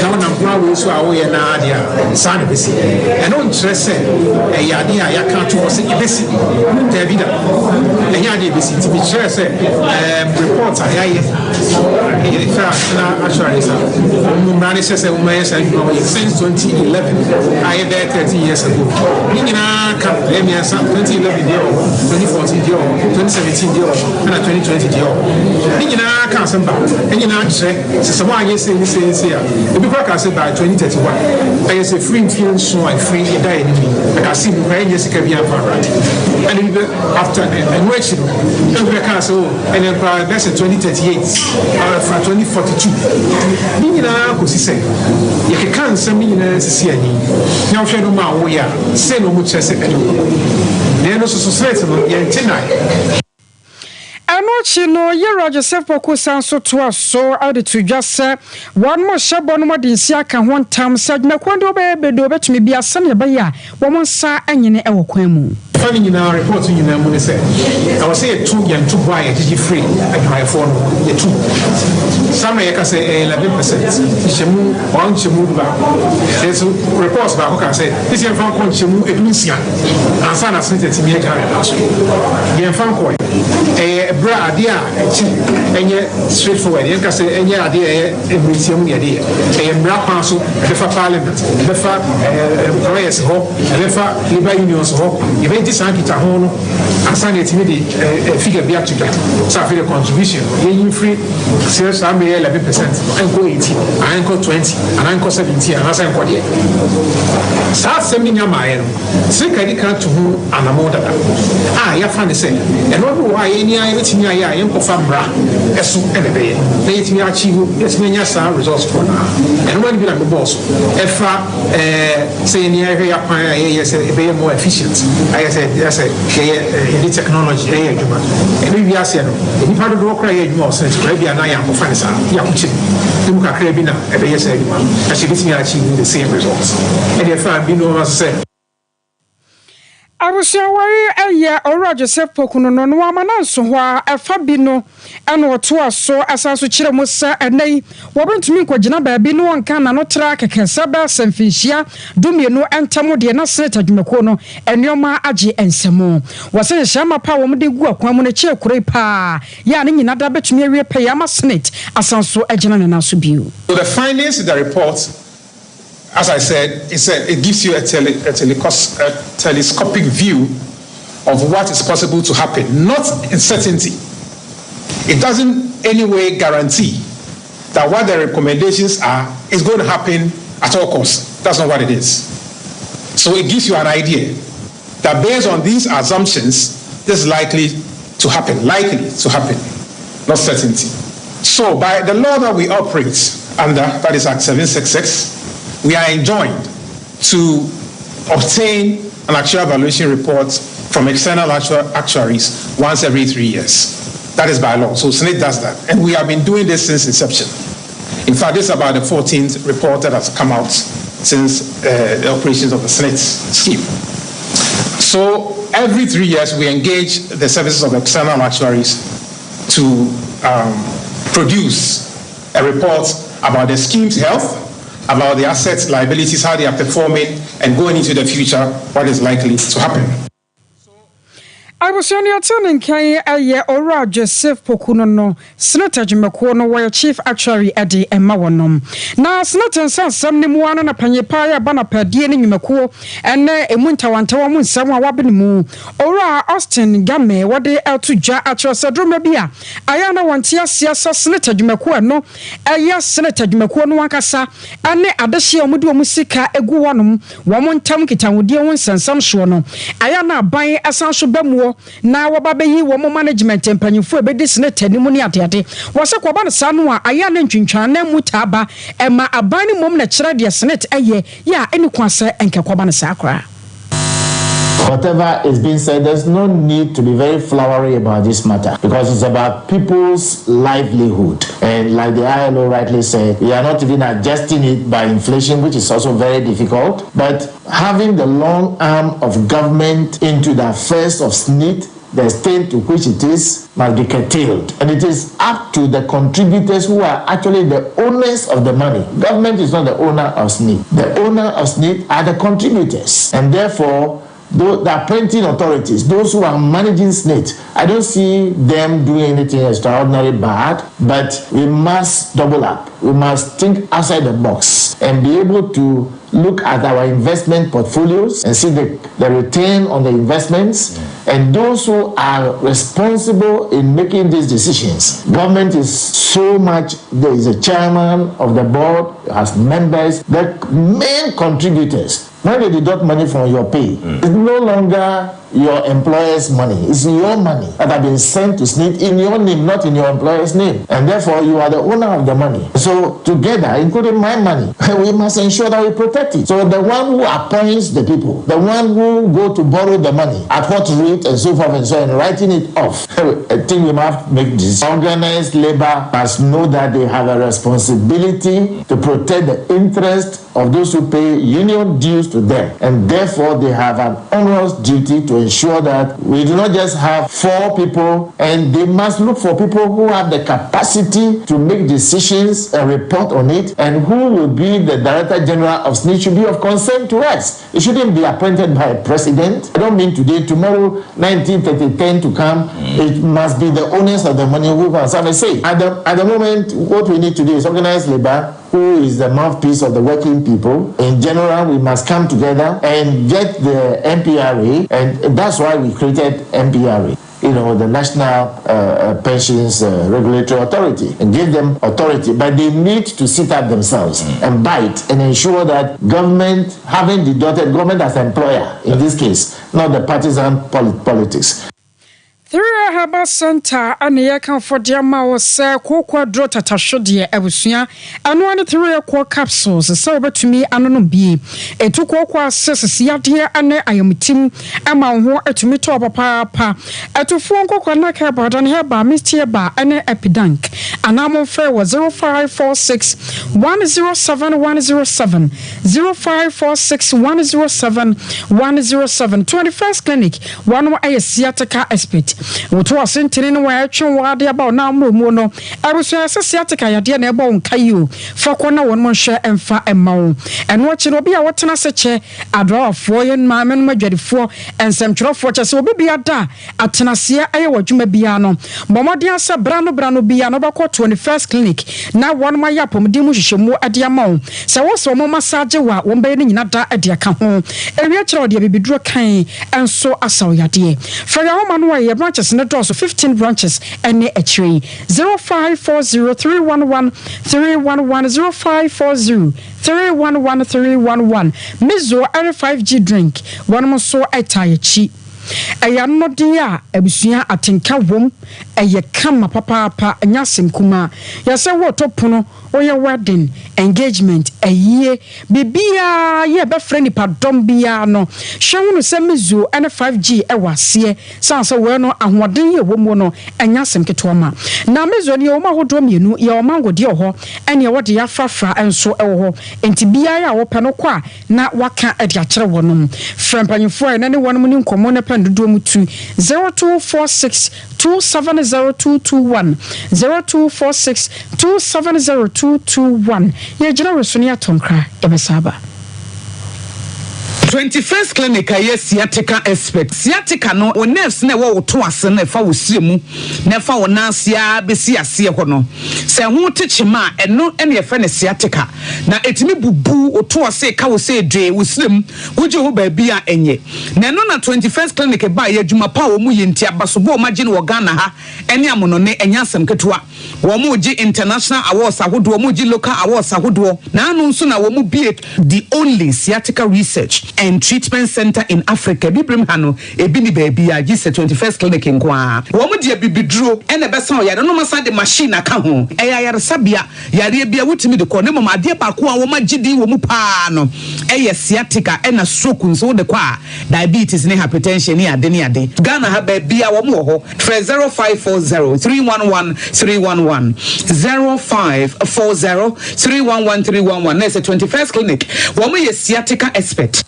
now I'm probably so away and idea, son of this, and don't stress it, a idea, I can't was a basic David, and Yadi visit to be sure, say, reports I actually, manages a woman since 2011. I had there 30 years ago. Nina come, let me answer 2011 deal, 2014 deal, 2017 deal, and a 2020 deal. Nina can't send back, and you know, say, someone you say, if you work as by 2031, there is a free insurance, so I free a die enemy. I see very yes, can be a and after and wait, you can say, and then that's a 2038 from 2042. Nina could say, you can't send me in a CNE. Now, if you know my way, say no much as a then also society, tonight. I'm not no year Joseph Poku sounds so to us so out to just say one more shabon more than Siaka one time said no quando baby do bet me be a son of Baya, one sa and in our quemu. Funny in our reporting in them when they say, I was say 2 young 2 buy a free at my phone, the 2. Some I can say 11%. Shamu, one Shamu back. There's reports about who can say, this young fan called Shamu Edlusia, and son has sent it to me a carrier. The fan coin, a bra idea, and yet straightforward. You can say any idea, a museum idea, a bra council, the parliament, the far Reyes Hall, the far Liba Unions Hall, this Ankita Hono, and Sunday a figure be actually so I feel a contribution. You free sales are 11%, and go 80, and go 20, and go 70, and as I go here. Start sending your mind, say, I can't to whom and a mother. Ah, you find the same. And what do I any everything I am for Fambra, as soon as they let me achieve, yes, many results for now. And when you like the boss, if I say near here, yes, be more efficient. I said, yes, the technology, and maybe I said, if you had to walk right more since maybe I am for finance, Yakuchi, Muka Krabina, and yes, I should be achieving the same results. And if I've been over, said, I was away a year or Joseph Pokuno no woman so wha a Fabino and what to so as I switch Musa and nay wabent to me quajina baby no one can not track a casabas and fishia do me no and tamo de na senator Jumacono and your ma aji and samo was a shama power de work when a chair crepa yani nada bet me repayama senate as so a general and subu. So the findings in the report, as I said, it gives you a telescopic view of what is possible to happen, not in certainty. It doesn't in any way guarantee that what the recommendations are is going to happen at all costs. That's not what it is. So it gives you an idea that based on these assumptions, this is likely to happen, not certainty. So by the law that we operate under, that is Act 766, we are enjoined to obtain an actual valuation report from external actuaries once every 3 years. That is by law. So SNIT does that. And we have been doing this since inception. In fact, this is about the 14th report that has come out since the operations of the SNIT scheme. So every 3 years, we engage the services of external actuaries to produce a report about the scheme's health, about the assets, liabilities, how they are performing, and going into the future, what is likely to happen. I was on your turn in Kaya a year or Joseph Pokuno, Senator Jumacono, where Chief Actuary Eddie and Mawanom. Now, Senator and some Nimuan and a Panyapaya Bana per DNA Mako, and a Muntawantawamun, someone Wabinimu, Ora Austin Game, what they are to Ja at your Sadromabia. Ayana Wantia Siasa Senator Jumacono, a year Senator Jumacono Wankasa, and Adashi Mudu Musika, a guanum, Wamun Tamkita with the ones and some shuano. Ayana buying a Sancho Bemo. Na wababeyi wo management empanyufo be disne tanimuni atete wose kwa ba sanwa aya na ntwintwan na mutaba ema abani mom na kire de senate eye ya eni kwase enke kwa ba sakra. Whatever is being said, there's no need to be very flowery about this matter because it's about people's livelihood. And like the ILO rightly said, we are not even adjusting it by inflation, which is also very difficult. But having the long arm of government into the affairs of SNIT, the extent to which it is, must be curtailed. And it is up to the contributors who are actually the owners of the money. Government is not the owner of SNIT. The owner of SNIT are the contributors. And therefore, the appointing authorities, those who are managing SNIT, I don't see them doing anything extraordinary bad, but we must double up. We must think outside the box and be able to look at our investment portfolios and see the return on the investments. And those who are responsible in making these decisions. Government is so much, there is a chairman of the board, has members, the main contributors. When they deduct money from your pay, it's no longer your employer's money. It's your money that has been sent to SNIT in your name, not in your employer's name. And therefore, you are the owner of the money. So together, including my money, we must ensure that we protect it. So the one who appoints the people, the one who go to borrow the money, at what rate and so forth and so on, writing it off. I think we must make this. Organized labor must know that they have a responsibility to protect the interest of those who pay union dues to them. And therefore, they have an onerous duty to ensure that we do not just have 4 people, and they must look for people who have the capacity to make decisions and report on it, and who will be the Director General of SNIT should be of concern to us. It shouldn't be appointed by a president. I don't mean today, tomorrow, 1930, to come. It must be the owners of the money who can have a say. At the moment, what we need to do is organize labor, who is the mouthpiece of the working people. In general, we must come together and get the MPRA, and that's why we created MPRA, the National Pensions Regulatory Authority, and give them authority. But they need to sit up themselves and bite and ensure that government, having deducted government as employer, in this case, not the partisan politics. 3 Herbal Center and ye can for dear mouse say cocoa draw tata shodi ebusua and 1 3 core capsules so to me anono bi e to cocoa sess ya dear and I am team ama ho atumi to papa eto fo cocoa na ka ba dan herba mistie ba and epidank anamo fair was 0546 107 107 0546 107 107 21st clinic one way sciatica expert woto asentene no wa atwe wade aba na amromu no abusu sciatica yade na eba wonkayo fako na won mo hwe emfa emawo eno chi no bia wotena seche adrawafo yen maamen madwadifo ensemtwerofo che se obi bia da atenase aye wadwuma bia no bomode asa brano bia no bako 21st clinic na won ma yapom di mu hwehwemu ade amawo se wo so mo massage wa won be ni nyina da ade aka ho ewie kire ode bibiduro kan enso asaw yade fa ya ho ma no ye branches in the doors 15 branches and a tree 0540 311 Mizo R5G drink one more so atayachi ayam no dia abusua atenka wom eye kama papa anyasem kuma yase wo topono oye wedding engagement aye bibia ye be friend padom bia no hwehunu se Mizo N5G ewase sanse we no ahoden ye wom no anyasem ketoma na Mizo ne o ma hodo mienu ye o mangode ho ene ye wode ya frafra enso ewo ho enti bia ya wo pe no kwa na waka ade akere wonom frempanyfo ene ne wonom ni nkomo ne pendodo mutu 0246 2702221 0246 2702221 ye jira resoni atonkra ebesaba 21st clinic aye sciatica expert sciatica no o nurse na wo to ase na fa wo siremu na fa wo nansia besi ase ho no se ho techima eno ene ye fa ne sciatica na etimi bubu o to ase ka wo se dwe wo siremu woje ho ba bia enye na no na 21st clinic ba ye adwuma pa wo mu yenti abasobo o magine wo Ghana ha ene amono ne enyasem ketua wo mu ji international awards ahodo wo mu ji local awards ahodo na anu nso na wo mu be the only sciatica research and treatment center in Africa bibrim hano ebi ni baby a gise 21st clinic nkwa wo mu dia bibiduro ene besa o yare no masa de machine aka ho eya yare sabia yare bia wotimi de ko ne mama ade ba ko a wo magidi wo mu pa no eye sciatica ena stroke nso de kwa diabetes ne hypertension ne ade ne ade Ghana ha ba bia wo mu ho 0540 311 311 0540 311 311 na 21st clinic wo mu ye sciatica expert.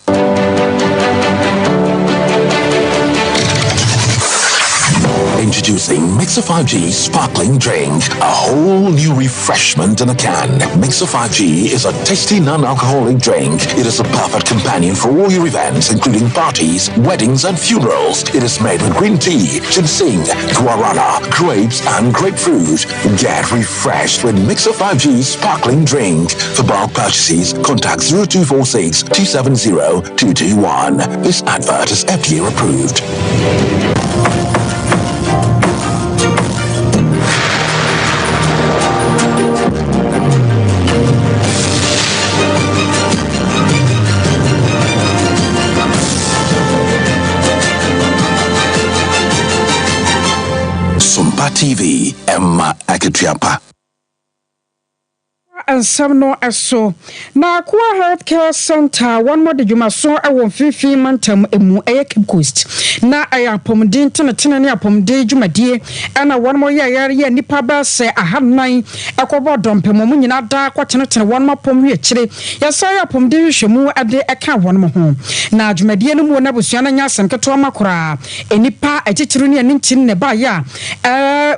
Introducing Mixer 5G Sparkling Drink, a whole new refreshment in a can. Mixer 5G is a tasty non-alcoholic drink. It is a perfect companion for all your events, including parties, weddings, and funerals. It is made with green tea, ginseng, guarana, grapes, and grapefruit. Get refreshed with Mixer 5G Sparkling Drink. For bulk purchases, contact 0246 270 221. This advert is FDA approved. Sompa TV, Emma Akitiapa. And some no so na kwa healthcare center one more de juma so e won fifi mantam emu e Cape Coast na ayapomdin tene ne apomdin jumadie na one more yare nipa ba se ahannan ekobo dompem mu nyina da kwatene one more pom hwe kire yesa ayapomdin hwemu ade eka one mo ho na jumadie no mu na busua na nyasem keto makora enipa achichiru ne ntin ne ba ya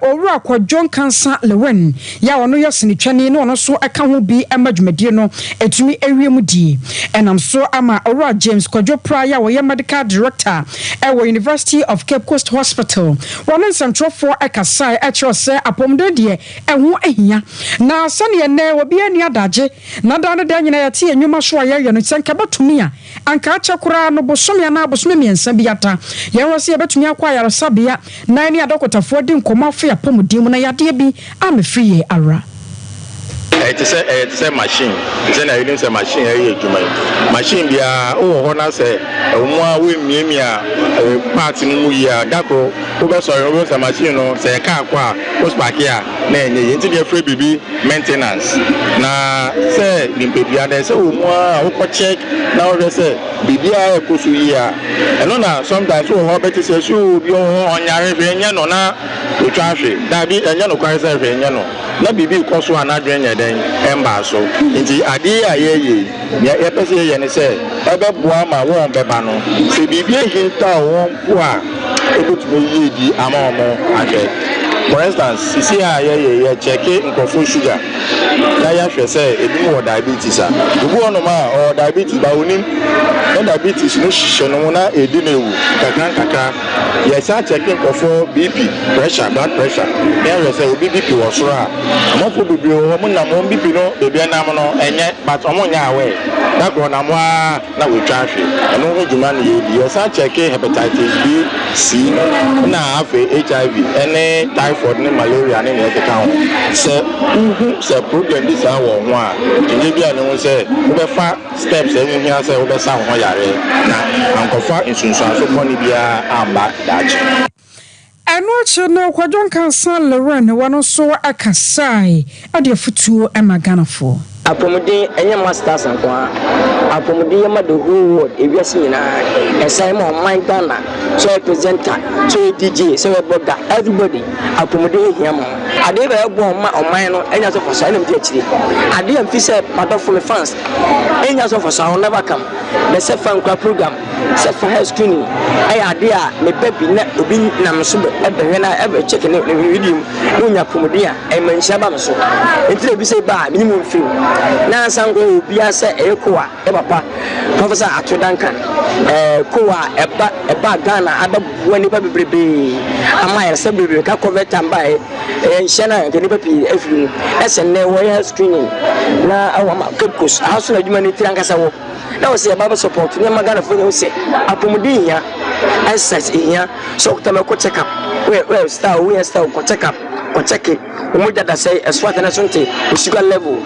owura kwadjon kansa lewen ya wono yosini twani ne wono so aka ho bi emadwumadie no etumi ewiem die enam so ama owura James Kwadwo Praya wo medical director ewo University of Cape Coast Hospital wono nsɛmtrofo ekasai ekyo se apomdo die ehu ehia na sane ne obi ani adage na da no da nyina yate enwuma so ayɛ no senka batumi a anka achakura no bosome na bosome miensa biata yewo se betumi akwa yaresabia na ani adokotafo di nkomafo ya pomdim na yade bi amefriye ara. It's a machine. It's a machine. Machine bia oh hona say we parts in mu ya dako Uber sorry, over machine, no, say a car, post back here, then you need free baby maintenance. Now, say, Limpia, they say, oh, check, now they say, Bibia, Kusuya, and sometimes, oh, better say, you on your revenue, no, to traffic, that be a yellow cars, na bibi ko so anadwen ye den emba so nti ade a ye ye pese ye ne se ebeboa ma won beba no se bibi hinta won ko a ebotumi ye di ama omo ade for instance sisi a ye check nkofo sugar na ya hwe se ebi wo diabetes a ebi wono ma o diabetes ba onim na diabetes no hye no na edi na ewu kakra ye sa check nkofo BP pressure blood pressure ya hwe se obi BP wo soro a mo ko bibi o mo na mo BP no bebi na mo no enye but omo nya awe na go na mo na we traffic eno ho juma na ye sa check hepatitis B C na afa HIV ene typhoid ne malaria ne ne ka ho se problem this are wo ho a nje bia ne ho se wo be fa steps e hia se wo be sa ho yare na ankofa insunsu aso ko ni bia amba dachi eno che no kwadon kan san leran wano so akasai ade futuo emaganafo apomode enye masters anko apomode yema the whole world ebiase nyina esai mo man Ghana so presenter so DJ so blogger everybody apomode hia mo ade be ebo ma oman no enya so for so na mti akire ade am fi say part of fans enya so for so never come the se fan program se for high screening ay ade a me baby na obi nam so ebe na ebe check ne video no nya apomode a e man shaba me so entire bi say ba minimum film na sango obia se ekoa e papa professor atodankan koa eba Ghana ababuwa ni babebrebe ama ya se bebrebe ka convert amba nhye na ke ni papi afiri SN wire screening na awama kekos aso na djuma ni triankasa wo na wo se baba support ni magana fo ni wo se apomudi hia exercise hia so kutama ko check up we star ko check up ko check umoja da say swat na sonte sugar level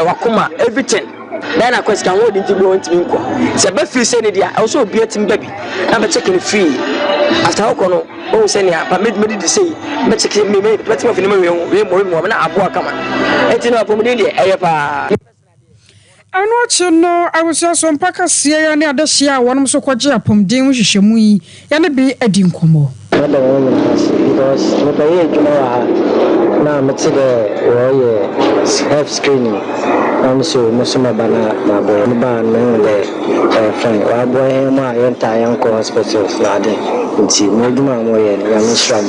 wakoma everything then a question what did you go into inko se ba free say dia also obi atim baby na be check free after how kono o say ni apa me di say me check me betim of ni we mo na abo akama enti na apomudi de eyepa anu achi no awusia so mpaka sie ya ne adahia wonom so kwaje apomden hwehwemu yi ya ne bi adi nkomo because me pay na meti the self screening I'm so musoma bana na bo ba no the friend wa boy him a enter yanko hospitals na de nti mo duma mo ye ya me shram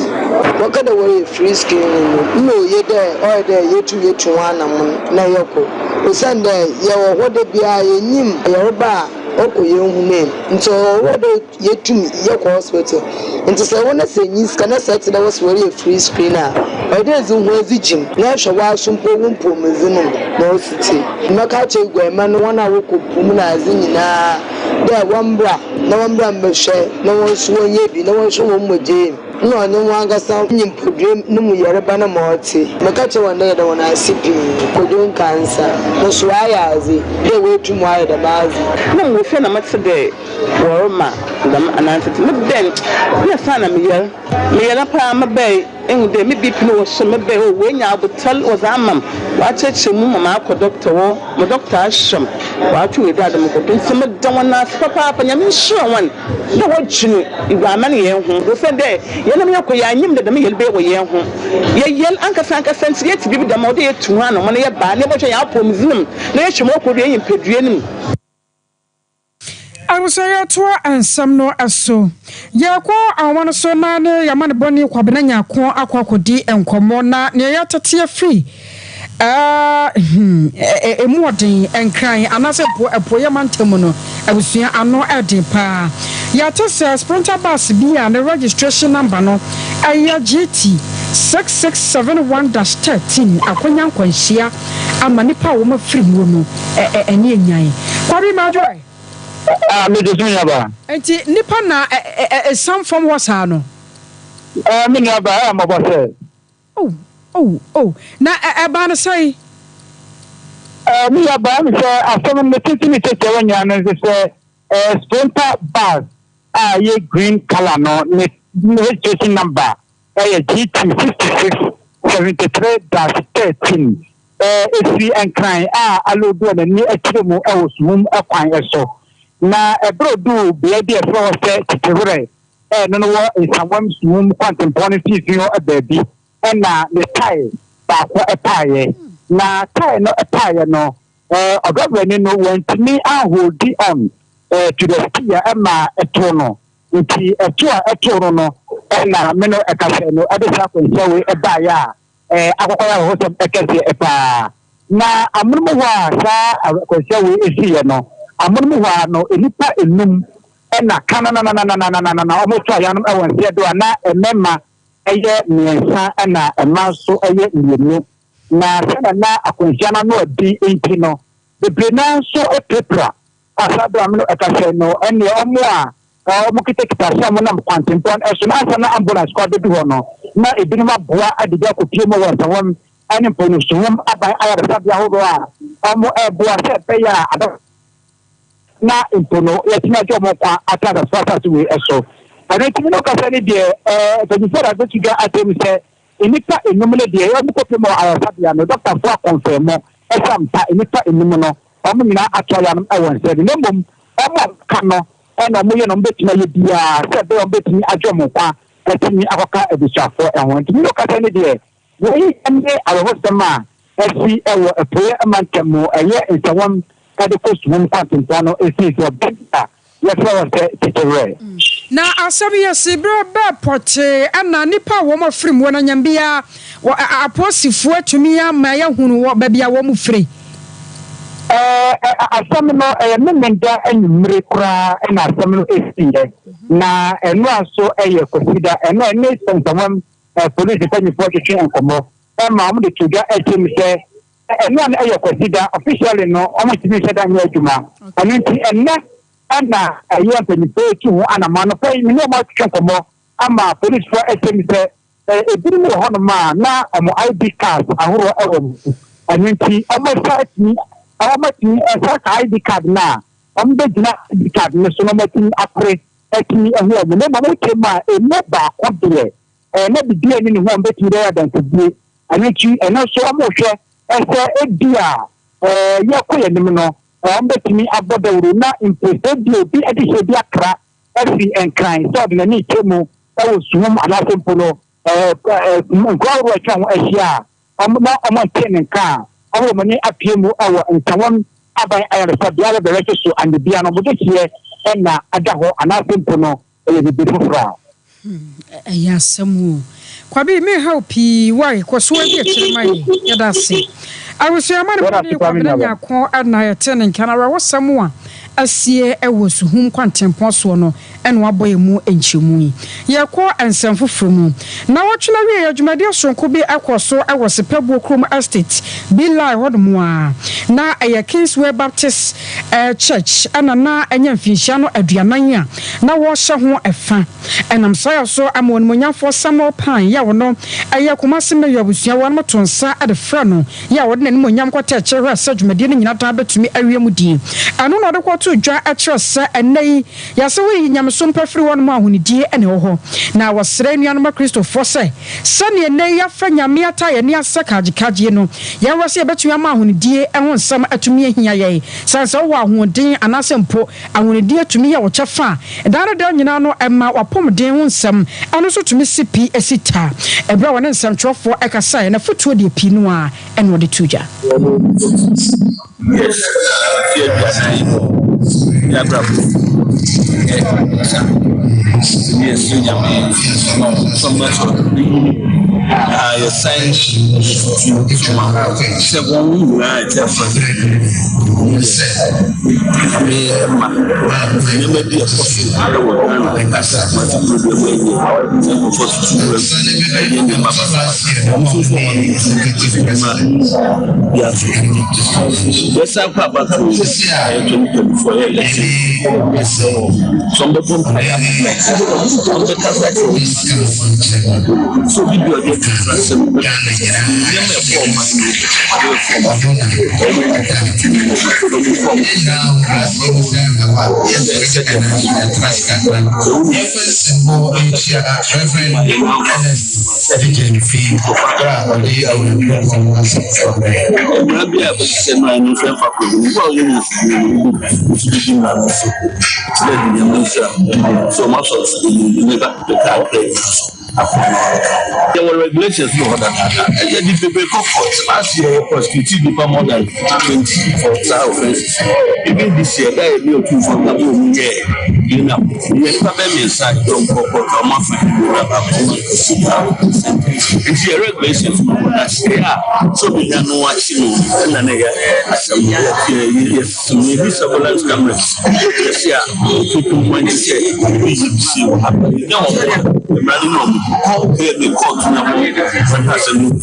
what kind of way free screening no ye there or there yetu wana na yoko o send ye wo hode bia ye nyim ye ba okoye nhume nti wodo yetum yeko hospital nti se wona se nyis kana set da was very free screener o dey zu ho azigim na hwe wa asompo wumpo mezinu na ositi maka che gwema no wona wokopum na azinyina da wambra na wambra mbehwe na wonso onye bi na wonso wo moje no no wangasa nyimpodrem no mu yereba na moti maka che wona ye da wona asipi kodon cancer no so ayazi dey wetum ayi da bazi no we fe na matse de worma dam ananfiti mebden na sana meyela pa mabay ende me bip no so mebay o wenya abotal o zamam wa cheche mu mama ko doctor wo mo doctor asham wa tu we dada mo ko so medan wana papa pa nyame sure wan na wo chinu igwa man ye hu do fe de ye na me ko ya nyim de me yelbe wo ye hu ye yel anka santi ye tibi da mo de ye tu hanu mo na ye ba ne bo twa ya pom zinum na ye hwemo ko de ye mpedue nim awusaya to ansam no aso yakwo awon so na ne yamane boni kwabena nyako akwakodi enkomo na ne yatete free emuodin enkran anase po yamantam no awusua ano ede pa yatese sprinter bus bia ne registration number no aya GT 6671-13 akonya nkwanhia amanipa wo ma free wo no ene enyan kwabi majoy me do sunya ba enti nipa na some form was ha no me nya ba am bo oh na ba na say me ya ba me say after me titi tete wanya no say sprinter bus ye green color no ne registration number GT 6673-13 efi enkran alodo na ni atiremu ewosum ekwan eso na ebrodu bia fro se titewre no wo insawam sum kwantempone fifio ababi na the tie ba ko epaye na tie no epaye no ogabani no wantimi ahodi on to the spear ema etono nti etoro no na meno ekase no adesa kwense we ebaya akokoya ho so ekase epa na amunumu wa sa kwense we esiye no amunumu wa no enipa enum na kana na omo twa ya no ewanse do na emema eye miensa na emaso eye mienu na sana na akwense na no adi enti no bebrena so epepra asado ameno ekase no ene omo a mukita sama na kwantempon eso na asa na ambulance kwa bedu hono na ebinu maboa adiga ko pie mo wasa won ani ponu sum abai ayar sabia ho a omo eboa se peya ado na impono yetina jo mo kwa ataka swata suwe eso ani timi no kasa ni de tejifera do tiga atem se enipa enumle de yo ko pie mo ayar sabia no doctor fo confirm esampa enipa enum no omo nyina atoya no ewon se de nemom omo kano ena mo ye no betimi ye bia se be on betimi adwomo kwa betimi akoka ebisafo ehon timi no kasa ne de we ende awosema esi ewo epoye amankemo eye nsawam kade kosum kwantempano esi so benta ye fo se titire na asabi yesibra ba poche ana nipa wo mo frim wo na nyambia aposifu atumi ya ma ya hunu wo ba bia wo mo firi asamino memenda enyumre kura na asamino esiye na enu aso kosida enu ene sensawam police tanyi po twetwe enkomo ma omo de tuga etim se enu an kosida officially no omo timi se dan adwuma anu nti enne ana tanyi po tu ana ma no pay mi no ma twetwe enkomo ama police for etim se ebiru mo hono ma na omo ID card ahoro ewo anu nti omo site amati esa ID card na ambe gina ID card ne so no mati apre etini ehu amu ne mama kema eno ba kodre na bibia ni ho ambeti re adantabie anichi eno so amu hwe ese edia yakoye nim no ambetimi abodawru na impesedio bi edise bi akra efi enkran so de ni kemu ewo sum anasempo no ngwaru atwa ahia amma tenenka awo mani apiemu awo ntawon abai ayaresa biara bereke so and bia no bodekie na adaho anasempo no ebi fufra ya samu kwabi me helpi why kwaso abi ekirmai yada se awusu amane boni kwabena nyako ana yetene nkanara wosamu a asie ewo suhum kwantempon so no ene waboyemu enchemu yekọ ensemfofromu na wotwena wie adwumade sonko bi akoso ewo sepabu krom estate bi lai hodmu a na Kingsway Baptist Church ana na enya mfinhia no aduanan a na wo hye ho efa enam sayo so amon monyafo samo pan ya wono komase me yabusua won motonsa adefra no ya wode ne monyam kwata kyerɛ adwumade no nyina ta betumi awiemu di anu no de kwoto dwa akyerɛ sa enai ya se we nyam Sompa free one ma hunidie ene ho na wasre nuanoma Christopher se sane ne ya fra nyame ata ye ne asaka agikagie no ya wase ye betu ma hunidie ehon sam atumi ahia ye sanse wo ahoden anasempo ahunidie atumi ye wo kyefa dare da nyina no ema wapomden ho nsam ano so tumi sipi esita ebra wone nsam twofo ekasa na futuo de pi no a ene wo de tuja yes yeah yes, so much. Your sign second right maybe a coffee. Yes, I'm about so we do a different So much of there were regulations for that. And then the people court last year prosecuted people more than 20 for child offenses. Even this year, there is no two for the whole year. You know, the problem is that don't go for the it's the regulations for that. So we are no watching and then yes, maybe surveillance cameras. Yes, yeah, people want to say, we see what happened. No, the court now has a look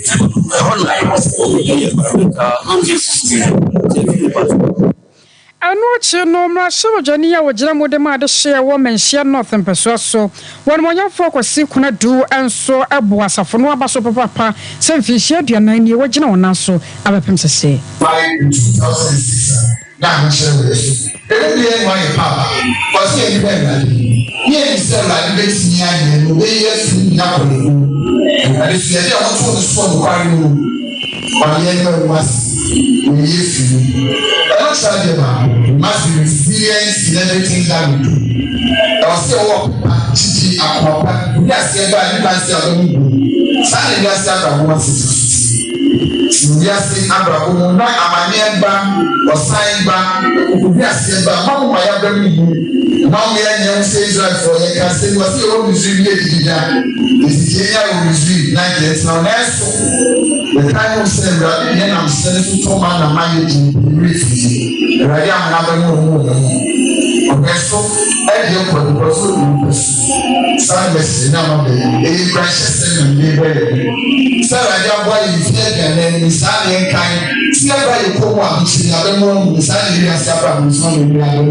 Anoche no mrasho jani ya wajira modema de share woman share nothing peso so one monya focus si kuna do enso ebo asafo no abaso papa se mfihie aduanan ni wajina wona so abepem sese by 2006 na share with every my papa was here in here is like the senior no way yes na ko and if you dey want to so kwari no but here was yes I don't try them must be resilient in everything that we do I was say work chichi akwa we are say by you can say I say you say that one we are say abraham na amane ba osan ba we are say ba mamu ya ba mi now we are say Israel for you can say we say all Israel dey there is the area of Israel na get now next the time of say that then I'm saying to man na man you ready am na ba no okay so I dey for the person service na ma be e precious na me be so I dey boy you and misali enkan ti aba you come am ti na be mo misali ri asaba mo so me ri ado I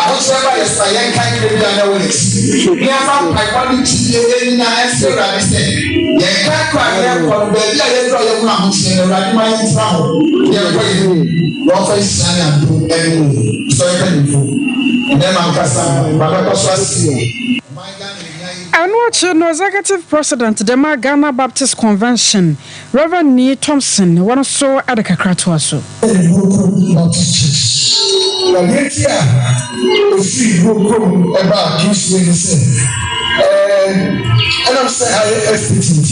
don't say by say enkan ni be na we ni afa pai kwani ti e na ese ra be say ye ka kwa ye ko be ya ye do ye mo am ti ra di ma yin tra ho ye ko ye lo fa isani ado anyway so ye can do and then am kasa baba ko so asi Anoche no executive president the Ghana Baptist Convention Reverend Nee Thompson one so at the Kakrato so la getia o fi go about this way say and I'm saying I FPT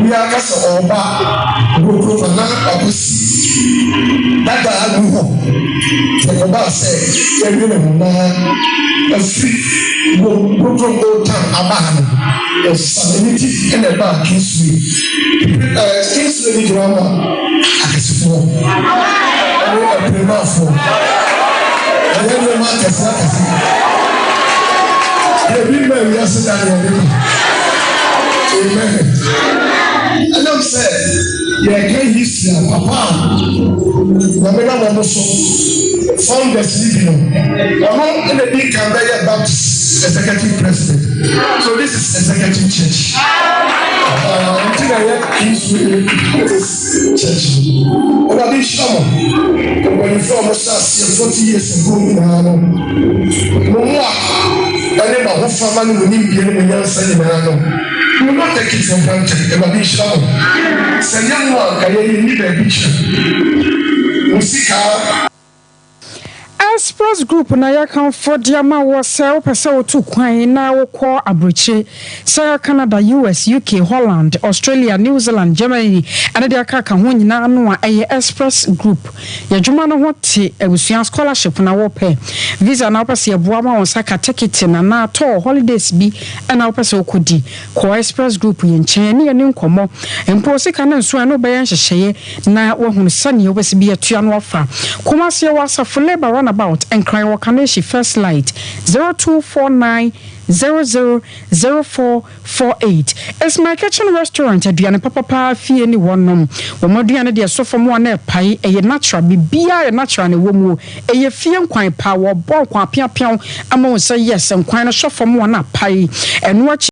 we are kasa oba go na abusi that I know the oba say every na free go time about the stability in the back Kingsway Kingsway drama akasipo I prepare for and then the man kasi the big man yesterday amen and I'm saying yeah can history papa na me na mo so found the sleeping among the big Canberra Baptist executive president so this is executive church until I have church over this summer when you from us 40 years ago in Hano no more and then my family will need to be in the you will not take it for granted over this summer say young one can you need a picture musica Express Group na ya kan for diama wo se wo pese wo tu kwan na wo kọ abroche say Canada US UK Holland Australia New Zealand Germany and they aka ka ho nyina no a Express Group ya dwuma no ho te ebusuan scholarship na wo pe visa na wo pese eboa ma won saka ticket na to holidays bi na wo pese wo kodi ko Express Group ye nchen ne ne nkomo empo sika na nso no be yan hyehye na wo hunu sane wo pese bi atua no afa kuma se wa safo labor about and cry Wakaneshi first light 0249 000448. It's my kitchen restaurant at Diana Papa Fee any one nom. Womodiana de so from one pie a natural bibia a natural and a woman a fiam quine power ball qua pian among say yes and quine a shop from one pie and watch